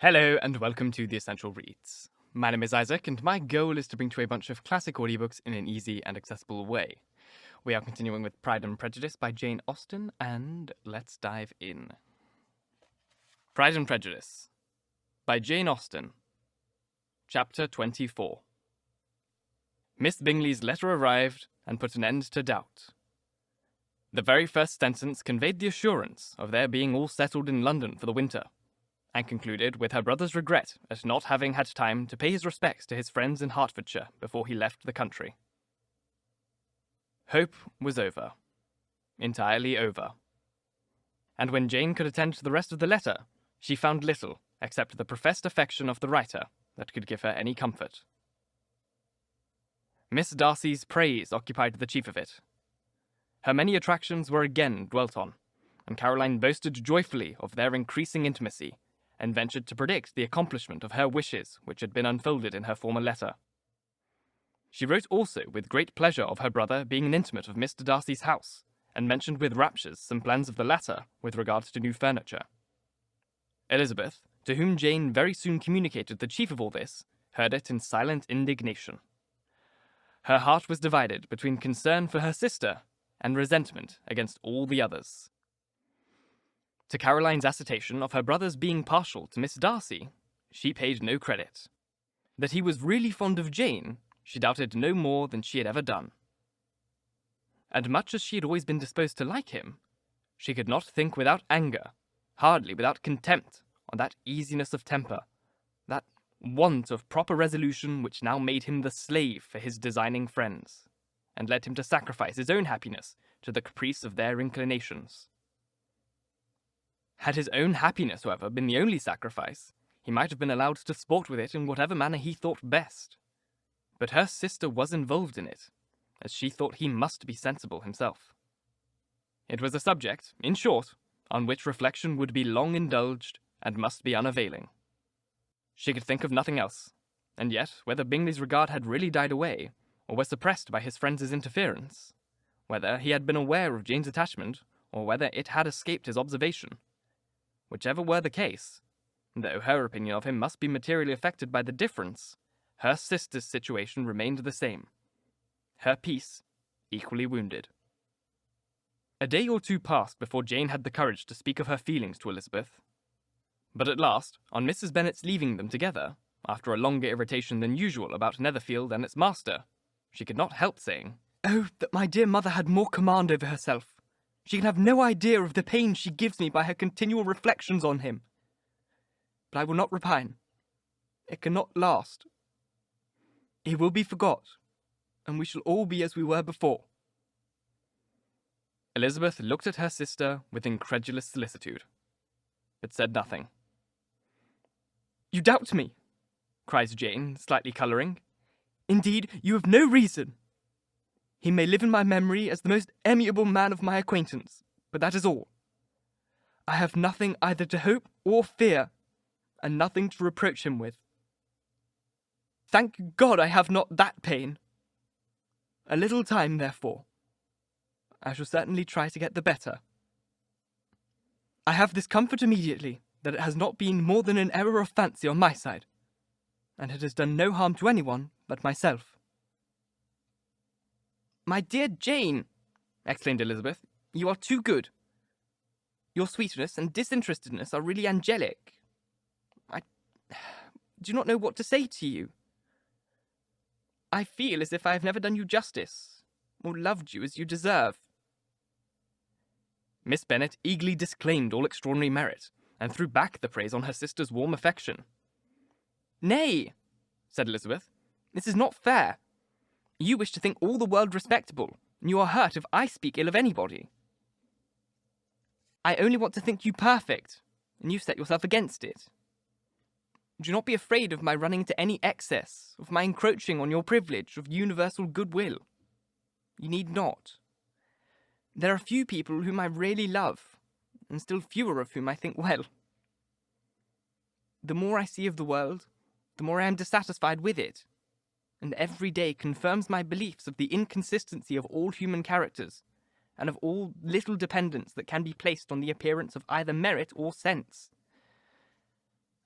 Hello and welcome to The Essential Reads. My name is Isaac and my goal is to bring to you a bunch of classic audiobooks in an easy and accessible way. We are continuing with Pride and Prejudice by Jane Austen, and let's dive in. Pride and Prejudice by Jane Austen. Chapter 24. Miss Bingley's letter arrived and put an end to doubt. The very first sentence conveyed the assurance of their being all settled in London for the winter, and concluded with her brother's regret at not having had time to pay his respects to his friends in Hertfordshire before he left the country. Hope was over. Entirely over. And when Jane could attend to the rest of the letter, she found little except the professed affection of the writer that could give her any comfort. Ms Darcy's praise occupied the chief of it. Her many attractions were again dwelt on, and Caroline boasted joyfully of their increasing intimacy, and ventured to predict the accomplishment of her wishes which had been unfolded in her former letter. She wrote also with great pleasure of her brother being an intimate of Mr. Darcy's house, and mentioned with raptures some plans of the latter with regard to new furniture. Elizabeth, to whom Jane very soon communicated the chief of all this, heard it in silent indignation. Her heart was divided between concern for her sister and resentment against all the others. To Caroline's assertion of her brother's being partial to Miss Darcy, she paid no credit. That he was really fond of Jane, she doubted no more than she had ever done. And much as she had always been disposed to like him, she could not think without anger, hardly without contempt, on that easiness of temper, that want of proper resolution which now made him the slave for his designing friends, and led him to sacrifice his own happiness to the caprice of their inclinations. Had his own happiness, however, been the only sacrifice, he might have been allowed to sport with it in whatever manner he thought best. But her sister was involved in it, as she thought he must be sensible himself. It was a subject, in short, on which reflection would be long indulged and must be unavailing. She could think of nothing else, and yet, whether Bingley's regard had really died away, or was suppressed by his friends' interference, whether he had been aware of Jane's attachment, or whether it had escaped his observation, whichever were the case, though her opinion of him must be materially affected by the difference, her sister's situation remained the same. Her peace equally wounded. A day or two passed before Jane had the courage to speak of her feelings to Elizabeth. But at last, on Mrs. Bennet's leaving them together, after a longer irritation than usual about Netherfield and its master, she could not help saying, "Oh, that my dear mother had more command over herself! She can have no idea of the pain she gives me by her continual reflections on him. But I will not repine. It cannot last. He will be forgot, and we shall all be as we were before." Elizabeth looked at her sister with incredulous solicitude, but said nothing. "You doubt me," cries Jane, slightly colouring. "Indeed, you have no reason. He may live in my memory as the most amiable man of my acquaintance, but that is all. I have nothing either to hope or fear, and nothing to reproach him with. Thank God I have not that pain. A little time, therefore. I shall certainly try to get the better. I have this comfort immediately, that it has not been more than an error of fancy on my side, and it has done no harm to anyone but myself." "My dear Jane," exclaimed Elizabeth, "you are too good. Your sweetness and disinterestedness are really angelic. I do not know what to say to you. I feel as if I have never done you justice, or loved you as you deserve." Miss Bennet eagerly disclaimed all extraordinary merit, and threw back the praise on her sister's warm affection. "Nay," said Elizabeth, "this is not fair. You wish to think all the world respectable, and you are hurt if I speak ill of anybody. I only want to think you perfect, and you set yourself against it. Do not be afraid of my running to any excess, of my encroaching on your privilege of universal goodwill. You need not. There are few people whom I really love, and still fewer of whom I think well. The more I see of the world, the more I am dissatisfied with it, and every day confirms my beliefs of the inconsistency of all human characters, and of all little dependence that can be placed on the appearance of either merit or sense.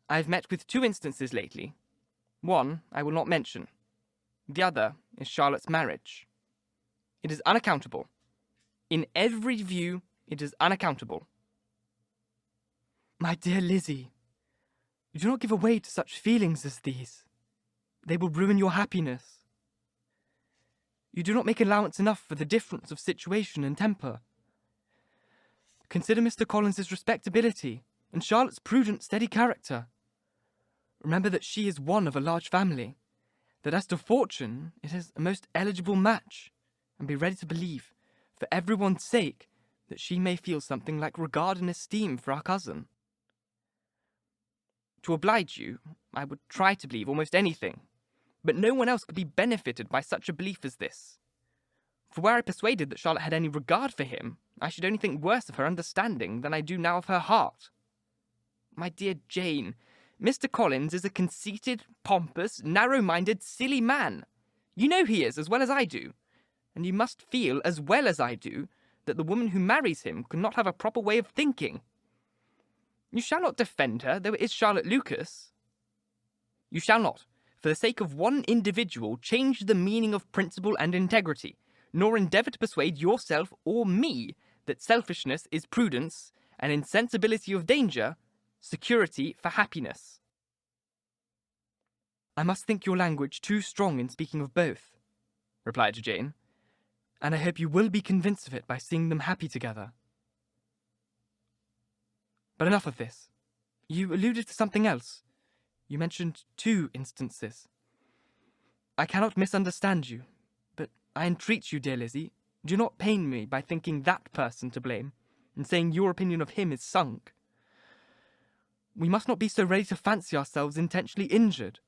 I have met with 2 instances lately. One I will not mention. The other is Charlotte's marriage. It is unaccountable. In every view, it is unaccountable. My dear Lizzie, do not give way to such feelings as these. They will ruin your happiness. You do not make allowance enough for the difference of situation and temper. Consider Mr. Collins's respectability and Charlotte's prudent, steady character. Remember that she is one of a large family, that as to fortune, it is a most eligible match, and be ready to believe, for everyone's sake, that she may feel something like regard and esteem for our cousin. To oblige you, I would try to believe almost anything, but no one else could be benefited by such a belief as this. For were I persuaded that Charlotte had any regard for him, I should only think worse of her understanding than I do now of her heart. My dear Jane, Mr. Collins is a conceited, pompous, narrow-minded, silly man. You know he is, as well as I do, and you must feel, as well as I do, that the woman who marries him could not have a proper way of thinking. You shall not defend her, though it is Charlotte Lucas. You shall not, for the sake of one individual, change the meaning of principle and integrity, nor endeavour to persuade yourself or me that selfishness is prudence, and insensibility of danger, security for happiness. I must think your language too strong in speaking of both, replied Jane, and I hope you will be convinced of it by seeing them happy together. But enough of this. You alluded to something else. You mentioned 2 instances. I cannot misunderstand you, but I entreat you, dear Lizzie, do not pain me by thinking that person to blame, and saying your opinion of him is sunk. We must not be so ready to fancy ourselves intentionally injured.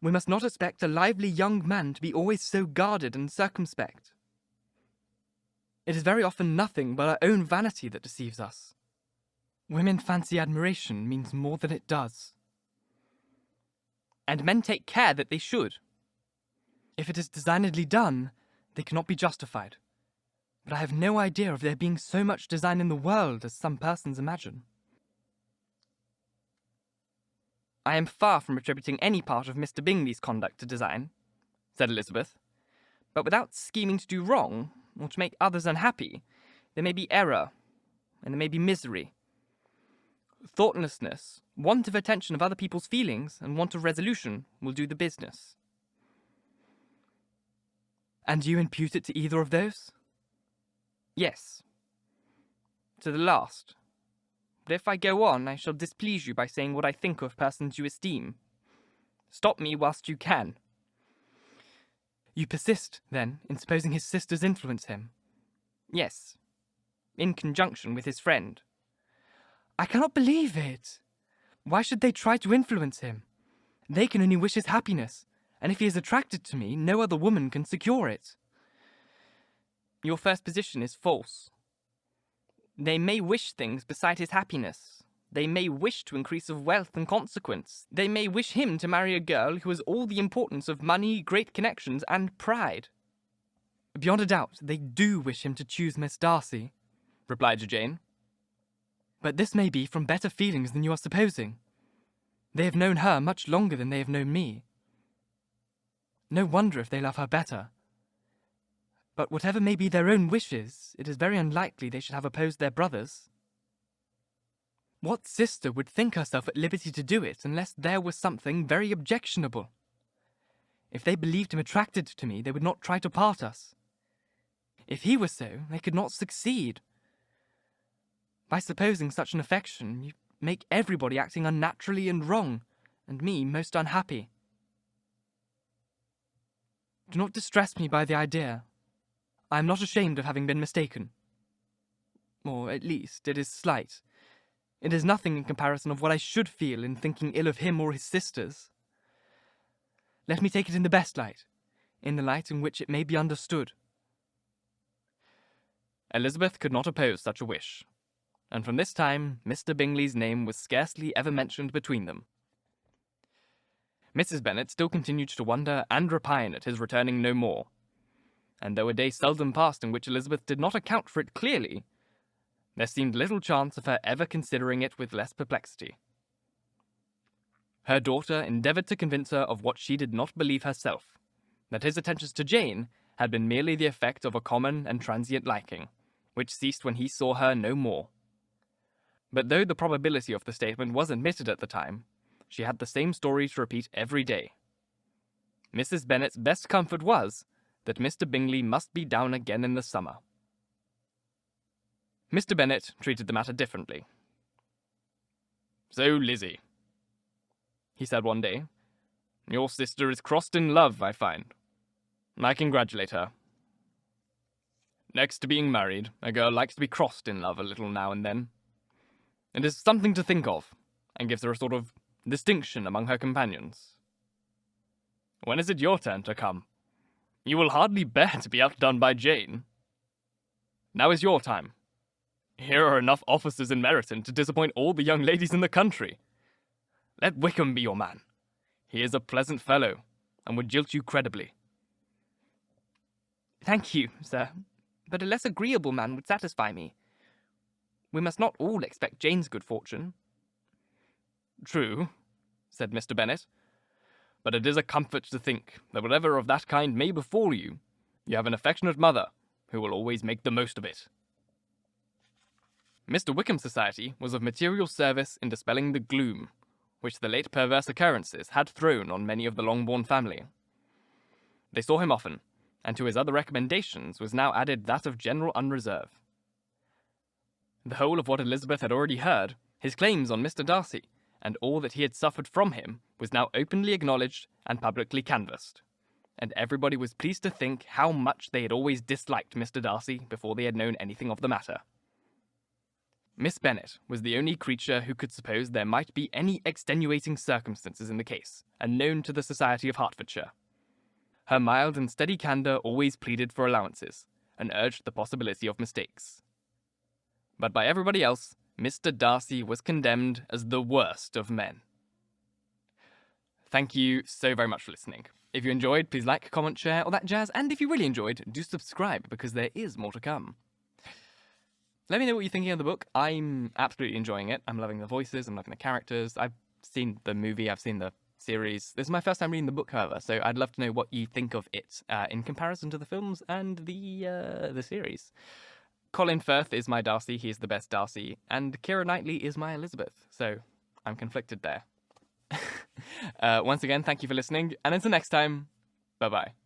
We must not expect a lively young man to be always so guarded and circumspect. It is very often nothing but our own vanity that deceives us. Women fancy admiration means more than it does. And men take care that they should. If it is designedly done, they cannot be justified. But I have no idea of there being so much design in the world as some persons imagine. I am far from attributing any part of Mr. Bingley's conduct to design, said Elizabeth. But without scheming to do wrong, or to make others unhappy, there may be error, and there may be misery. Thoughtlessness, want of attention of other people's feelings, and want of resolution will do the business. And you impute it to either of those? Yes. To the last. But if I go on, I shall displease you by saying what I think of persons you esteem. Stop me whilst you can. You persist, then, in supposing his sisters influence him? Yes. In conjunction with his friend. I cannot believe it. Why should they try to influence him? They can only wish his happiness, and if he is attracted to me, no other woman can secure it. Your first position is false. They may wish things beside his happiness. They may wish to increase of wealth and consequence. They may wish him to marry a girl who has all the importance of money, great connections, and pride. Beyond a doubt, they do wish him to choose Ms Darcy, replied Jane. But this may be from better feelings than you are supposing. They have known her much longer than they have known me. No wonder if they love her better. But whatever may be their own wishes, it is very unlikely they should have opposed their brothers. What sister would think herself at liberty to do it unless there was something very objectionable? If they believed him attracted to me, they would not try to part us. If he were so, they could not succeed. By supposing such an affection, you make everybody acting unnaturally and wrong, and me most unhappy. Do not distress me by the idea. I am not ashamed of having been mistaken. Or, at least, it is slight. It is nothing in comparison of what I should feel in thinking ill of him or his sisters. Let me take it in the best light, in the light in which it may be understood. Elizabeth could not oppose such a wish, and from this time Mr. Bingley's name was scarcely ever mentioned between them. Mrs. Bennet still continued to wonder and repine at his returning no more, and though a day seldom passed in which Elizabeth did not account for it clearly, there seemed little chance of her ever considering it with less perplexity. Her daughter endeavoured to convince her of what she did not believe herself, that his attentions to Jane had been merely the effect of a common and transient liking, which ceased when he saw her no more. But though the probability of the statement was admitted at the time, she had the same story to repeat every day. Mrs. Bennet's best comfort was that Mr. Bingley must be down again in the summer. Mr. Bennet treated the matter differently. "So, Lizzie," he said one day, "your sister is crossed in love, I find. I congratulate her. Next to being married, a girl likes to be crossed in love a little now and then. It is something to think of, and gives her a sort of distinction among her companions. When is it your turn to come? You will hardly bear to be outdone by Jane. Now is your time. Here are enough officers in Meryton to disappoint all the young ladies in the country. Let Wickham be your man. He is a pleasant fellow, and would jilt you credibly." "Thank you, sir, but a less agreeable man would satisfy me. We must not all expect Jane's good fortune." "True," said Mr. Bennet, "but it is a comfort to think that whatever of that kind may befall you, you have an affectionate mother who will always make the most of it." Mr. Wickham's society was of material service in dispelling the gloom which the late perverse occurrences had thrown on many of the Longbourn family. They saw him often, and to his other recommendations was now added that of general unreserve. The whole of what Elizabeth had already heard, his claims on Mr. Darcy, and all that he had suffered from him, was now openly acknowledged and publicly canvassed, and everybody was pleased to think how much they had always disliked Mr. Darcy before they had known anything of the matter. Miss Bennet was the only creature who could suppose there might be any extenuating circumstances in the case, unknown to the Society of Hertfordshire. Her mild and steady candour always pleaded for allowances, and urged the possibility of mistakes. But by everybody else, Mr. Darcy was condemned as the worst of men. Thank you so very much for listening. If you enjoyed, please like, comment, share, all that jazz, and if you really enjoyed, do subscribe, because there is more to come. Let me know what you're thinking of the book. I'm absolutely enjoying it. I'm loving the voices, I'm loving the characters. I've seen the movie, I've seen the series. This is my first time reading the book, however, so I'd love to know what you think of it in comparison to the films and the series. Colin Firth is my Darcy, he's the best Darcy, and Keira Knightley is my Elizabeth, so I'm conflicted there. Once again, thank you for listening, and until next time, bye-bye.